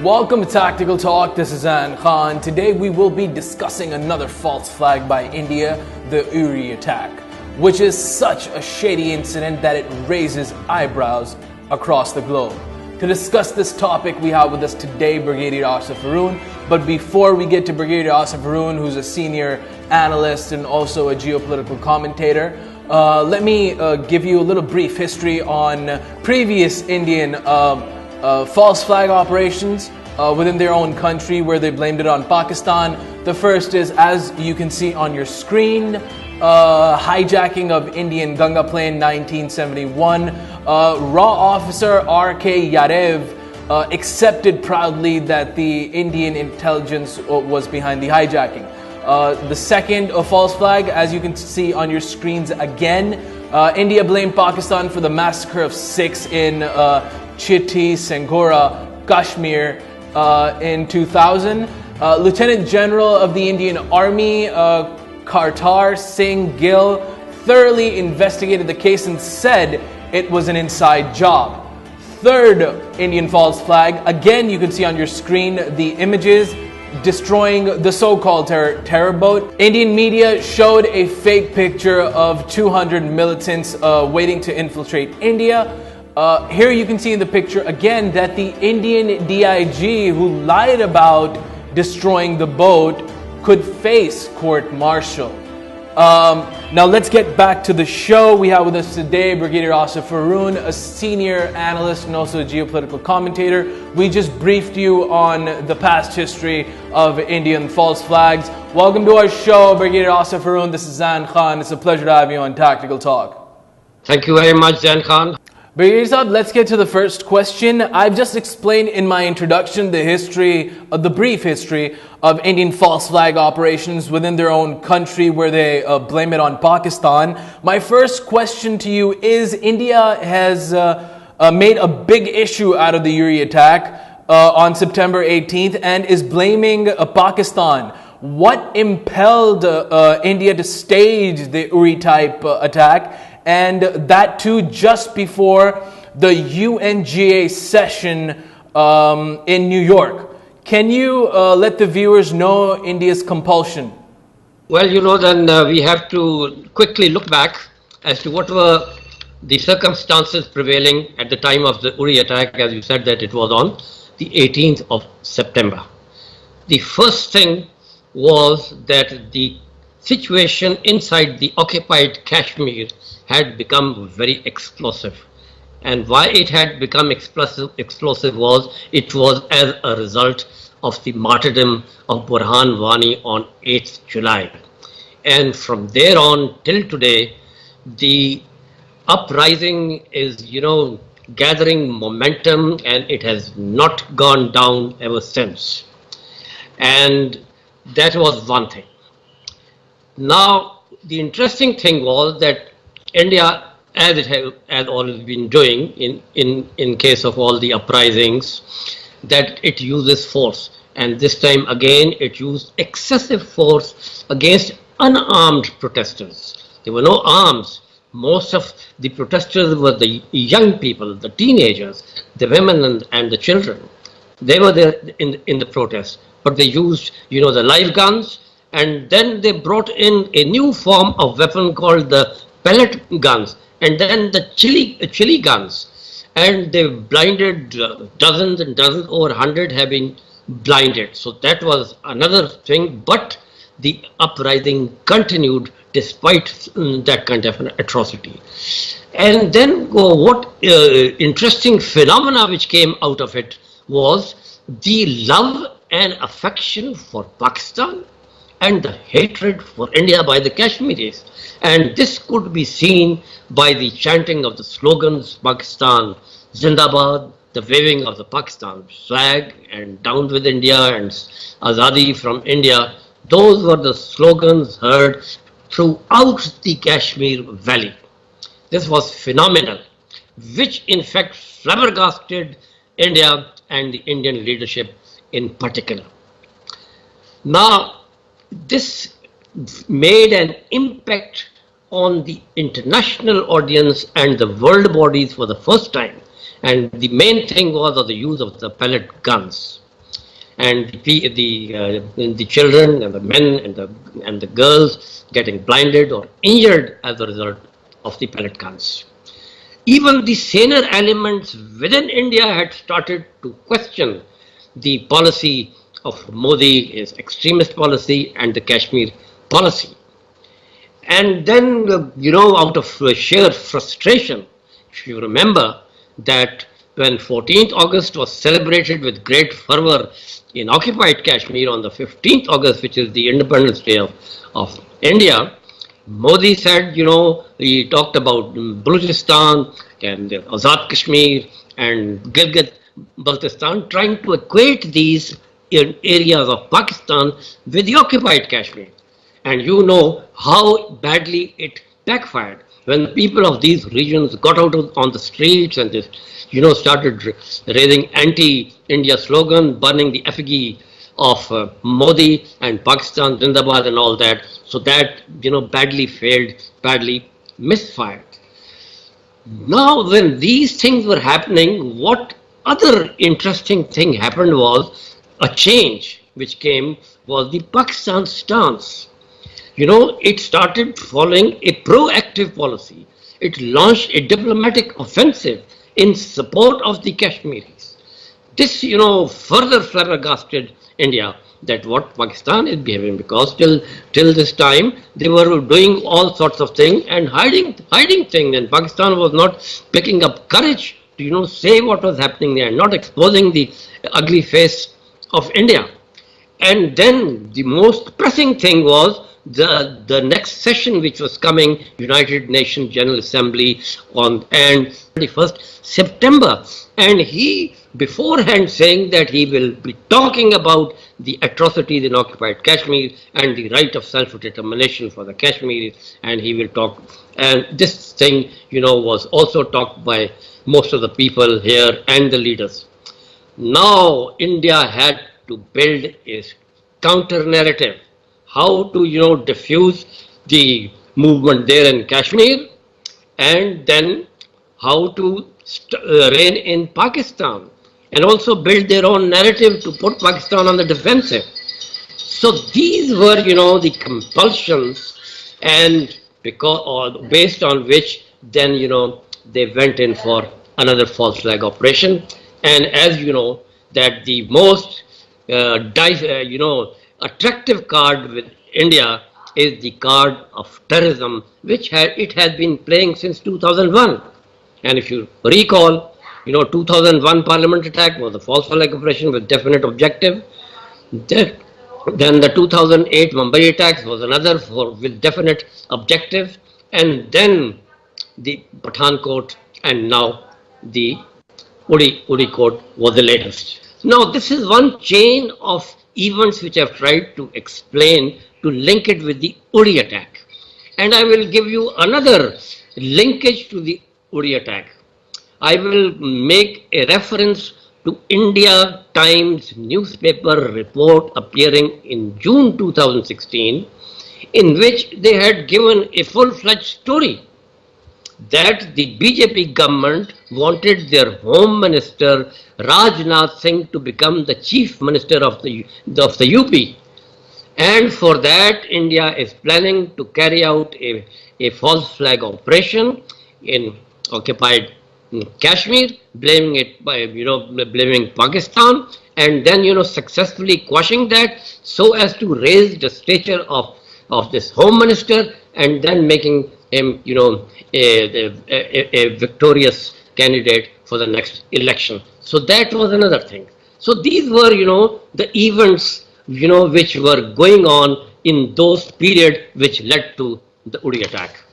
welcome to Tactical Talk. This is Zain. Today we will be discussing another false flag by India, the URI attack, which is such a shady incident that it raises eyebrows across the globe. To discuss this topic, we have with us today Brigadier Asif Haroon. But before we get to Brigadier Asif Haroon, who's a senior analyst and also a geopolitical commentator, let me give you a little brief history on previous Indian false flag operations within their own country where they blamed it on Pakistan. The first is, as you can see on your screen, hijacking of Indian Ganga plane 1971. Raw officer R.K. Yarev accepted proudly that the Indian intelligence was behind the hijacking. The second false flag, as you can see on your screens again, India blamed Pakistan for the massacre of Sikhs in Chitti, Sangora, Kashmir in 2000. Lieutenant General of the Indian Army, Kartar Singh Gill, thoroughly investigated the case and said it was an inside job. Third Indian false flag, again you can see on your screen the images destroying the so-called terror boat. Indian media showed a fake picture of 200 militants waiting to infiltrate India. Here you can see in the picture again that the Indian DIG who lied about destroying the boat could face court-martial. Now let's get back to the show. We have with us today Brigadier Asif Haroon, a senior analyst and also a geopolitical commentator. We just briefed you on the past history of Indian false flags. Welcome to our show, Brigadier Asif Haroon. This is Zain Khan. It's a pleasure to have you on Tactical Talk. Thank you very much, Zain Khan. Brigadier Saab, let's get to the first question. I've just explained in my introduction the brief history of Indian false flag operations within their own country where they blame it on Pakistan. My first question to you is, India has made a big issue out of the URI attack on September 18th and is blaming Pakistan. What impelled India to stage the URI type attack? And that too just before the UNGA session in New York. Can you let the viewers know India's compulsion? Well, then we have to quickly look back as to what were the circumstances prevailing at the time of the URI attack, as you said that it was on the 18th of September. The first thing was that the situation inside the occupied Kashmir had become very explosive. And why it had become explosive was as a result of the martyrdom of Burhan Wani on 8th July. And from there on till today, the uprising is, gathering momentum, and it has not gone down ever since. And that was one thing. Now, the interesting thing was that India, as it has always been doing in case of all the uprisings, that it uses force. And this time again, it used excessive force against unarmed protesters. There were no arms. Most of the protesters were the young people, the teenagers, the women and the children. They were there in the protest, but they used, the live guns, and then they brought in a new form of weapon called the pellet guns, and then the chili guns, and they blinded dozens and dozens, over 100 have been blinded. So that was another thing, but the uprising continued despite that kind of an atrocity. And then what interesting phenomena which came out of it was the love and affection for Pakistan and the hatred for India by the Kashmiris. And this could be seen by the chanting of the slogans, Pakistan Zindabad, the waving of the Pakistan flag, and down with India and Azadi from India. Those were the slogans heard throughout the Kashmir Valley. This was phenomenal, which in fact flabbergasted India and the Indian leadership in particular. Now, this made an impact on the international audience and the world bodies for the first time. And the main thing was the use of the pellet guns. and the children and the men and the girls getting blinded or injured as a result of the pellet guns. Even the saner elements within India had started to question the policy of Modi, his extremist policy, and the Kashmir policy. And then, out of sheer frustration, if you remember that when 14th August was celebrated with great fervor in occupied Kashmir on the 15th August, which is the Independence Day of India, Modi said, he talked about Balochistan and Azad Kashmir and Gilgit-Baltistan, trying to equate these areas of Pakistan with the occupied Kashmir. And you know how badly it backfired when the people of these regions got out on the streets and just, started raising anti-India slogan, burning the effigy of Modi and Pakistan, Zindabad and all that. So that, badly failed, badly misfired. Now, when these things were happening, what other interesting thing happened was a change which came was the Pakistan stance. It started following a proactive policy. It launched a diplomatic offensive in support of the Kashmiris. This, further flabbergasted India that what Pakistan is behaving, because till this time they were doing all sorts of things and hiding things, and Pakistan was not picking up courage to say what was happening there, not exposing the ugly face of India. And then the most pressing thing was the next session, which was coming, United Nations General Assembly on 21st September, and he beforehand saying that he will be talking about the atrocities in occupied Kashmir and the right of self-determination for the Kashmiris, and he will talk. And this thing, was also talked by most of the people here and the leaders. Now India had to build a counter narrative, how to diffuse the movement there in Kashmir, and then how to reign in Pakistan, and also build their own narrative to put Pakistan on the defensive. So these were the compulsions, and based on which then they went in for another false flag operation. And as you know, that the most attractive card with India is the card of terrorism, which it has been playing since 2001. And if you recall, 2001 Parliament attack was a false flag operation with definite objective. Then the 2008 Mumbai attacks was another with definite objective. And then the Pathankot, and now the URI court was the latest. Now this is one chain of events which I've tried to explain to link it with the URI attack. And I will give you another linkage to the URI attack. I will make a reference to India Times newspaper report appearing in June 2016, in which they had given a full-fledged story that the BJP government wanted their Home Minister Rajnath Singh to become the Chief Minister of the UP. And for that, India is planning to carry out a false flag operation in occupied Kashmir, blaming it by, blaming Pakistan, and then, successfully quashing that so as to raise the stature of this Home Minister, and then making him, a victorious candidate for the next election. So that was another thing. So these were, the events, which were going on in those periods which led to the URI attack.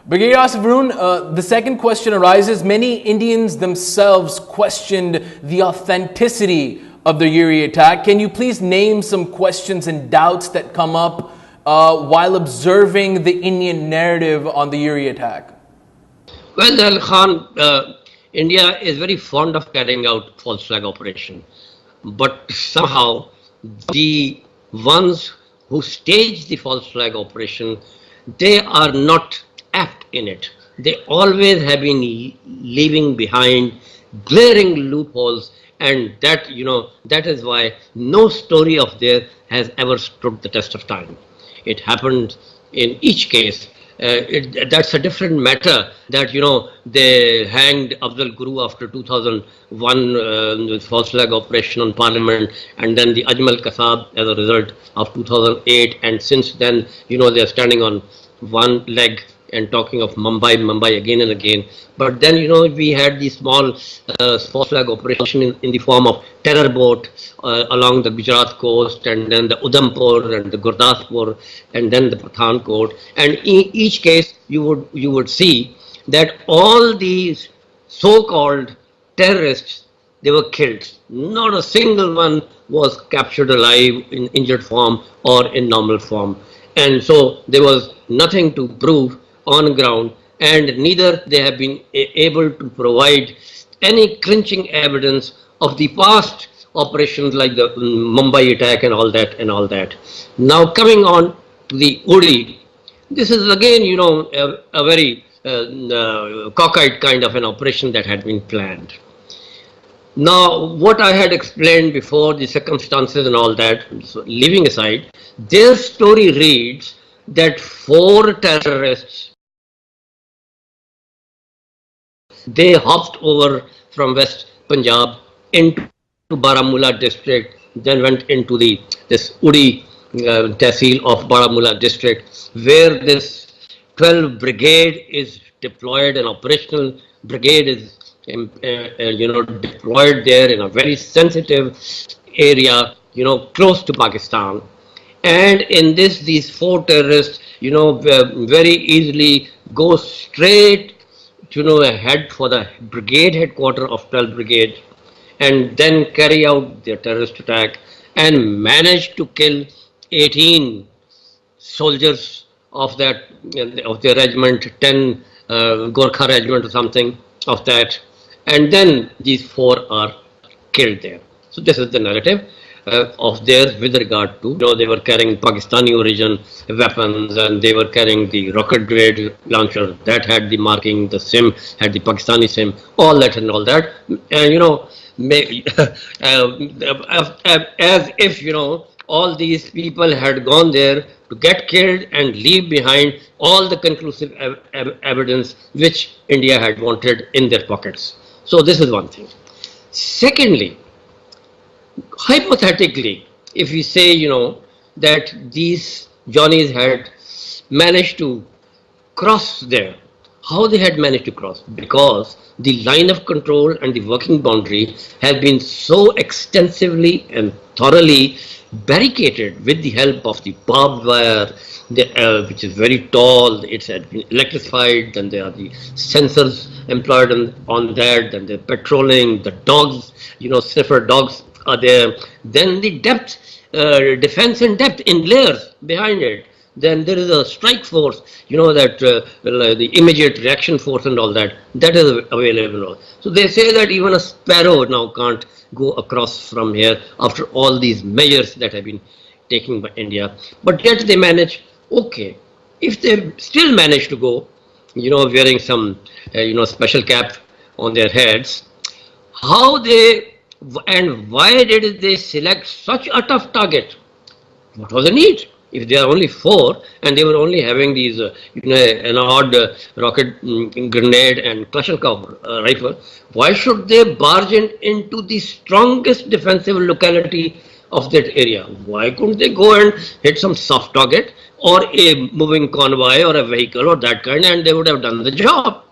Brigadier Asif Haroon, the second question arises. Many Indians themselves questioned the authenticity of the URI attack. Can you please name some questions and doubts that come up while observing the Indian narrative on the URI attack? Well, Al Khan, India is very fond of carrying out false flag operation, but somehow the ones who stage the false flag operation, they are not apt in it. They always have been leaving behind glaring loopholes And that, that is why no story of theirs has ever stood the test of time. It happened in each case. That's a different matter that, they hanged Afzal Guru after 2001 with false flag operation on parliament, and then the Ajmal Kasab as a result of 2008. And since then, they're standing on one leg and talking of Mumbai again and again. But then, we had the small false flag operation in the form of terror boat along the Gujarat coast, and then the Udhampur and the Gurdaspur, and then the Pathankot. And in each case, you would see that all these so-called terrorists, they were killed. Not a single one was captured alive in injured form or in normal form. And so there was nothing to prove on ground, and neither they have been able to provide any clinching evidence of the past operations like the Mumbai attack and all that. Now coming on to the URI, this is again, a very cockeyed kind of an operation that had been planned. Now, what I had explained before, the circumstances and all that, so leaving aside, their story reads that 4 terrorists, they hopped over from West Punjab into Baramulla district, then went into this URI Tehsil of Baramulla district, where this 12 brigade is deployed. An operational brigade is deployed there in a very sensitive area, close to Pakistan. And in these 4 terrorists, very easily go straight head for the brigade headquarters of 12 brigade, and then carry out their terrorist attack and manage to kill 18 soldiers of their regiment, 10 Gorkha regiment or something of that, and then these 4 are killed there. So this is the narrative of theirs with regard to, they were carrying Pakistani origin weapons, and they were carrying the rocket grade launcher that had the marking, the SIM had the Pakistani SIM, all that and all that. And as if, all these people had gone there to get killed and leave behind all the conclusive evidence which India had wanted in their pockets. So this is one thing. Secondly, hypothetically, if we say, that these Johnnies had managed to cross there, how they had managed to cross? Because the line of control and the working boundary have been so extensively and thoroughly barricaded with the help of the barbed wire, which is very tall, it's been electrified, then there are the sensors employed on that, then the patrolling, the dogs, sniffer dogs are there, then the depth, defense in depth in layers behind it. Then there is a strike force, the immediate reaction force and all that is available. So they say that even a sparrow now can't go across from here after all these measures that have been taken by India. But yet they manage, okay, if they still manage to go, wearing some, special cap on their heads, how they, and why did they select such a tough target? What was the need? If they are only 4 and they were only having these, an odd rocket grenade and Kalashnikov rifle, why should they barge into the strongest defensive locality of that area? Why couldn't they go and hit some soft target or a moving convoy or a vehicle or that kind, and they would have done the job?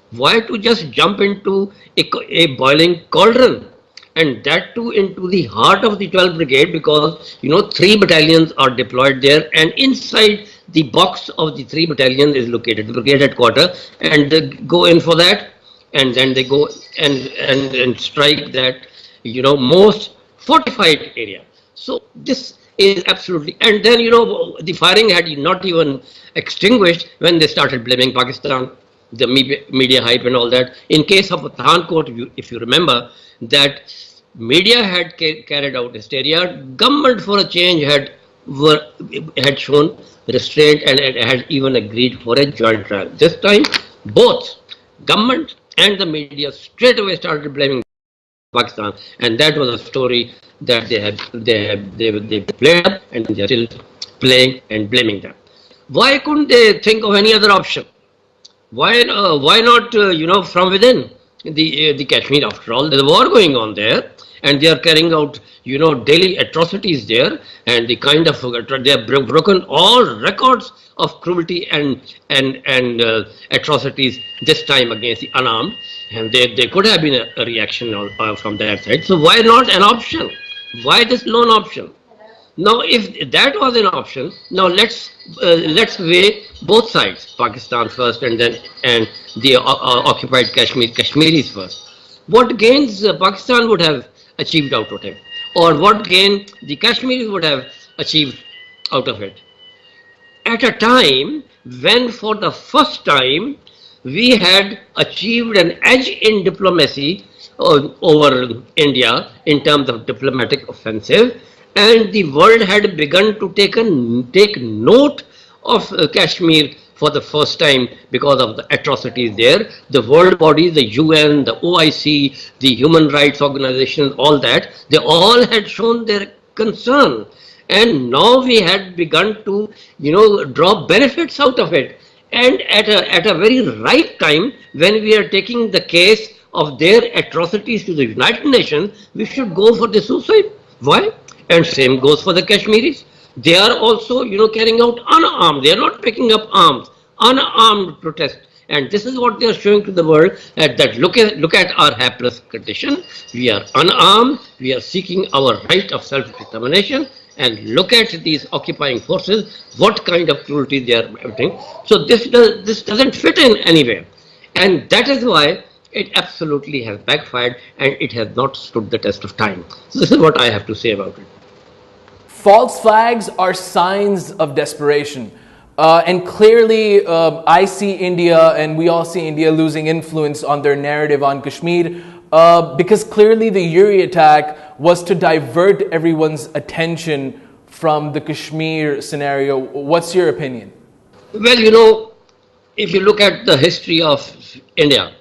Why to just jump into a boiling cauldron? And that too into the heart of the 12th Brigade, because 3 battalions are deployed there, and inside the box of the 3 battalions is located the brigade headquarters, and they go in for that, and then they go and strike that most fortified area. So this is absolutely, and then the firing had not even extinguished when they started blaming Pakistan, the media hype and all that. In case of Pathankot, if you remember, that media had carried out hysteria, government for a change had shown restraint and had even agreed for a joint trial. This time, both government and the media straight away started blaming Pakistan, and that was a story that they played up, and they are still playing and blaming them. Why couldn't they think of any other option? Why not from within the Kashmir? After all, there's a war going on there, and they are carrying out daily atrocities there, and the kind of they have broken all records of cruelty and atrocities this time against the unarmed, and there could have been a reaction from that side. So why not an option? Why this lone option? Now, if that was an option, now let's weigh both sides, Pakistan first, and then the occupied Kashmiris first. What gains Pakistan would have achieved out of it, or what gain the Kashmiris would have achieved out of it? At a time when, for the first time, we had achieved an edge in diplomacy over India in terms of diplomatic offensive, and the world had begun to take note of Kashmir for the first time because of the atrocities there. The world bodies, the UN, the OIC, the human rights organizations, all that, they all had shown their concern. And now we had begun to, draw benefits out of it. And at a very right time, when we are taking the case of their atrocities to the United Nations, we should go for the suicide. Why? And same goes for the Kashmiris. They are also, carrying out unarmed. They are not picking up arms, unarmed protest. And this is what they are showing to the world, that look at our hapless condition. We are unarmed. We are seeking our right of self-determination. And look at these occupying forces, what kind of cruelty they are doing. So this doesn't fit in anywhere. And that is why it absolutely has backfired, and it has not stood the test of time. So this is what I have to say about it. False flags are signs of desperation. And clearly, I see India, and we all see India losing influence on their narrative on Kashmir, because clearly the URI attack was to divert everyone's attention from the Kashmir scenario. What's your opinion? Well, if you look at the history of India,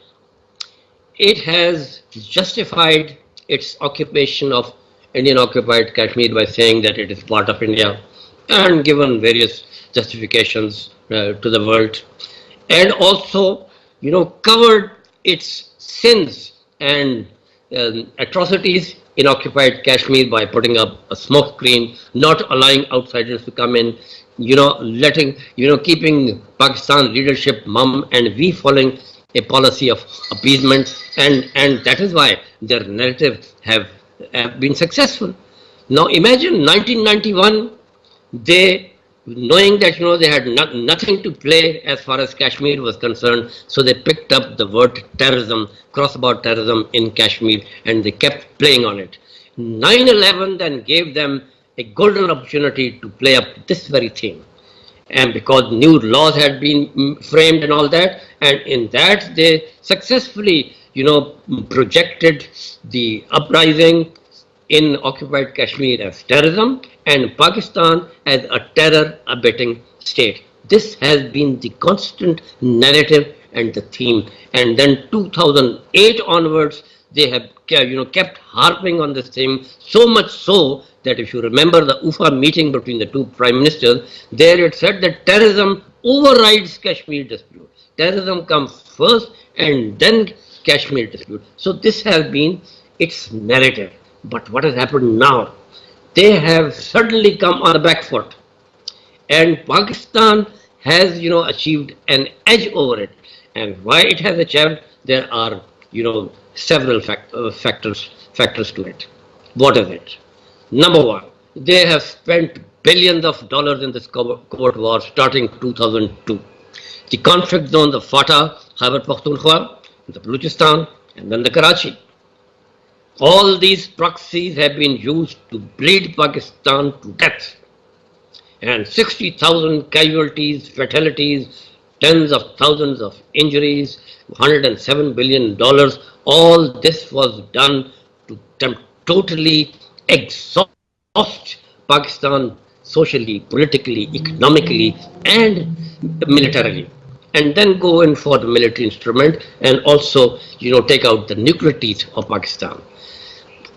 it has justified its occupation of Indian occupied Kashmir by saying that it is part of India, and given various justifications to the world, and also covered its sins and atrocities in occupied Kashmir by putting up a smoke screen, not allowing outsiders to come in, keeping Pakistan leadership mum, and we following a policy of appeasement, and that is why their narrative have been successful. Now imagine 1991, they, knowing that they had nothing to play as far as Kashmir was concerned, so they picked up the word terrorism, cross-border terrorism in Kashmir, and they kept playing on it. 9/11 then gave them a golden opportunity to play up this very thing. And because new laws had been framed and all that, and in that they successfully, projected the uprising in occupied Kashmir as terrorism and Pakistan as a terror abetting state. This has been the constant narrative and the theme. And then 2008 onwards, they have kept harping on this theme, so much so that if you remember the UFA meeting between the two prime ministers, there it said that terrorism overrides Kashmir dispute. Terrorism comes first and then Kashmir dispute. So this has been its narrative. But what has happened now? They have suddenly come on the back foot, and Pakistan has achieved an edge over it. And why it has achieved, there are several factors to it. What is it? Number one, they have spent billions of dollars in this covert war starting 2002. The conflict zones of Fatah, Khyber Pakhtunkhwa, the Balochistan, and then the Karachi. All these proxies have been used to bleed Pakistan to death. And 60,000 casualties, fatalities, tens of thousands of injuries, $107 billion. All this was done to totally exhaust Pakistan socially, politically, economically, and militarily. And then go in for the military instrument and also, take out the nuclear teeth of Pakistan.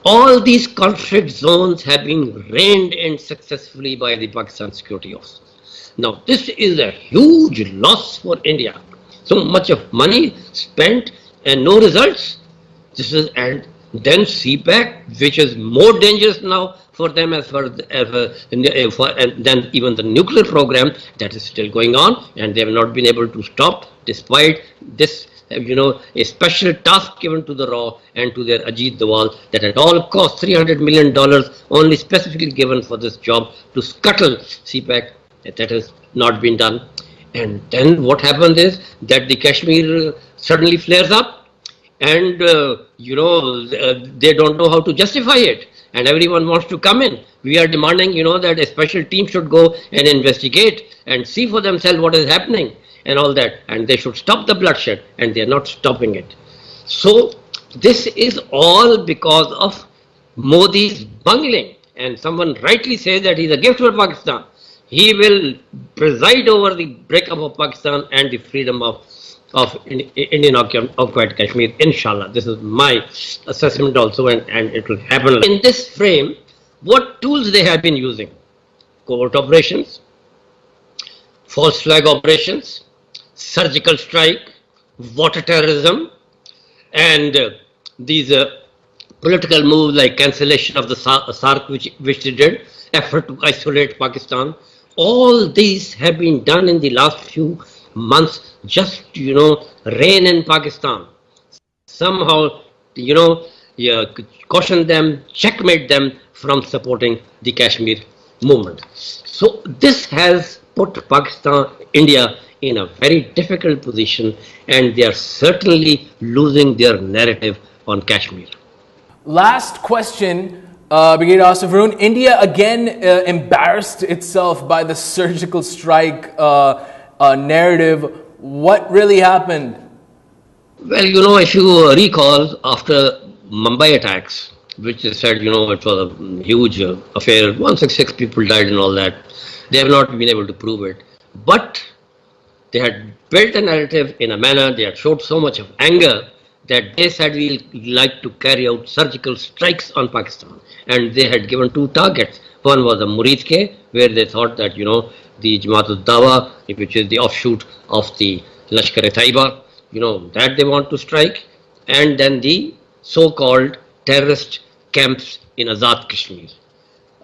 All these conflict zones have been reined in successfully by the Pakistan security officers. Now, this is a huge loss for India. So much of money spent and no results. This is, and then CPAC, which is more dangerous now for them as far and then even the nuclear program that is still going on, and they have not been able to stop despite this, a special task given to the RAW and to their Ajit Dawal that at all costs $300 million only specifically given for this job to scuttle CPAC. That has not been done. And then what happens is that the Kashmir suddenly flares up, and they don't know how to justify it, and everyone wants to come in. We are demanding, that a special team should go and investigate and see for themselves what is happening and all that, and they should stop the bloodshed, and they are not stopping it. So this is all because of Modi's bungling, and someone rightly says that he's a gift for Pakistan. He will preside over the breakup of Pakistan and the freedom of Indian occupied Kashmir, inshallah. This is my assessment also, and it will happen. In this frame, what tools they have been using? Covert operations, false flag operations, surgical strike, water terrorism, and these political moves like cancellation of the SARC, which they did, effort to isolate Pakistan. All these have been done in the last few months just to, reign in Pakistan. Somehow, caution them, checkmate them from supporting the Kashmir movement. So this has put Pakistan, India in a very difficult position, and they are certainly losing their narrative on Kashmir. Last question, Brigadier Asif Haroon. India again embarrassed itself by the surgical strike narrative. What really happened? Well, if you recall, after Mumbai attacks, which they said, it was a huge affair, 166 people died and all that, they have not been able to prove it. But they had built a narrative in a manner, they had showed so much of anger that they said we like to carry out surgical strikes on Pakistan. And they had given two targets. One was the Muridke, where they thought that, the Jamaat al-Dawa, which is the offshoot of the Lashkar-e-Taiba, that they want to strike. And then the so-called terrorist camps in Azad Kashmir.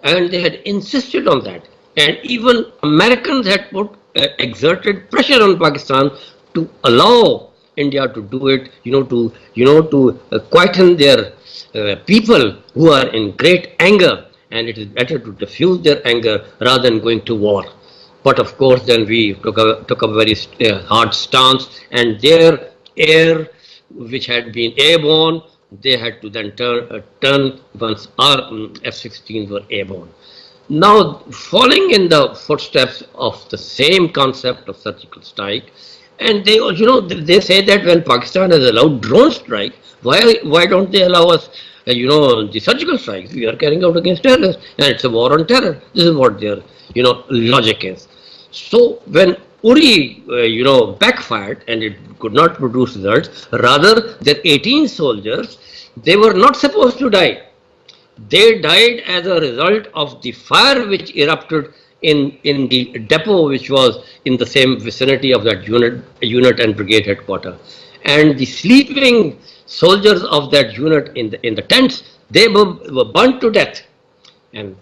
And they had insisted on that. And even Americans had exerted pressure on Pakistan to allow India to do it, to quieten their people who are in great anger, and it is better to diffuse their anger rather than going to war. But of course, then we took a very hard stance, and their air, which had been airborne, they had to then turn once our F-16s were airborne. Now, following in the footsteps of the same concept of surgical strike, and they, they say that when Pakistan has allowed drone strike, why don't they allow us, the surgical strikes we are carrying out against terrorists, and it's a war on terror. This is what their, logic is. So when URI, backfired and it could not produce results, rather their 18 soldiers, they were not supposed to die. They died as a result of the fire which erupted in the depot, which was in the same vicinity of that unit and brigade headquarters. And the sleeping soldiers of that unit in the tents, they were burnt to death. And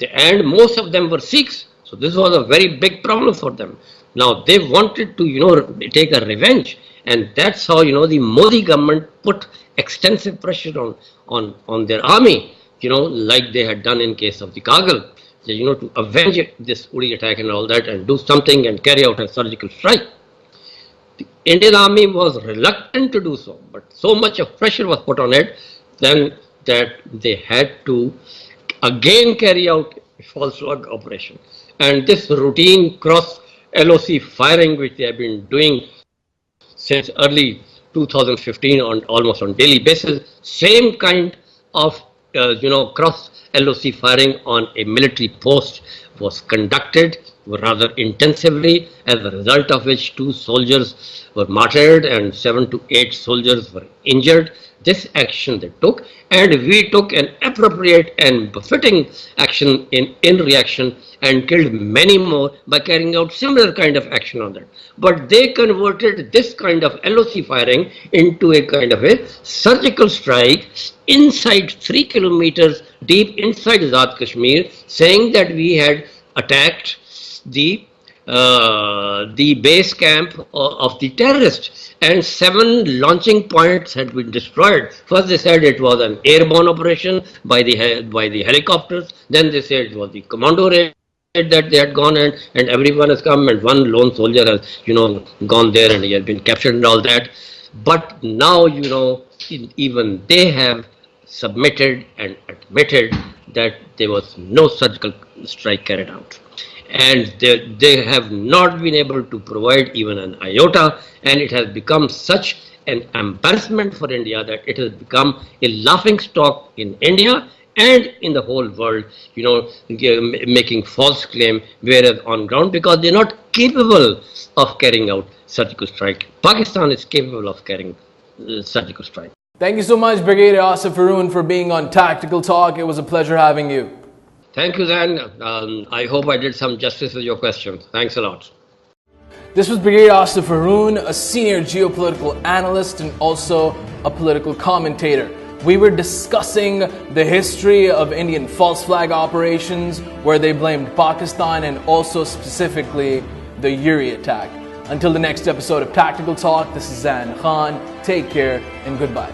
most of them were Sikhs. So this was a very big problem for them. Now they wanted to, take a revenge. And that's how, the Modi government put extensive pressure on their army, like they had done in case of the Kargil. To avenge this URI attack and all that, and do something and carry out a surgical strike. The Indian army was reluctant to do so, but so much of pressure was put on it then that they had to again carry out a false flag operation. And this routine cross LOC firing, which they have been doing since early 2015 almost on daily basis, same kind of cross LOC firing on a military post was conducted rather intensively, as a result of which 2 soldiers were martyred and 7 to 8 soldiers were injured. this action they took, and we took an appropriate and befitting action in reaction and killed many more by carrying out similar kind of action on that. But they converted this kind of LOC firing into a kind of a surgical strike inside 3 kilometers deep inside Azad Kashmir, saying that we had attacked the base camp of the terrorists, and 7 launching points had been destroyed. First they said it was an airborne operation by the helicopters, then they said it was the commando raid that they had gone, and everyone has come, and one lone soldier has gone there and he has been captured and all that. But now even they have submitted and admitted that there was no surgical strike carried out, and they have not been able to provide even an iota, and it has become such an embarrassment for India that it has become a laughing stock in India and in the whole world, making false claim, whereas on ground, because they're not capable of carrying out surgical strike. Pakistan is capable of carrying surgical strike. Thank you so much, Brigadier Asif Haroon, for being on Tactical Talk. It was a pleasure having you. Thank you, Zain. I hope I did some justice with your question. Thanks a lot. This was Brigadier Asif Haroon, a senior geopolitical analyst and also a political commentator. We were discussing the history of Indian false flag operations, where they blamed Pakistan, and also specifically the URI attack. Until the next episode of Tactical Talk, this is Zain Khan. Take care and goodbye.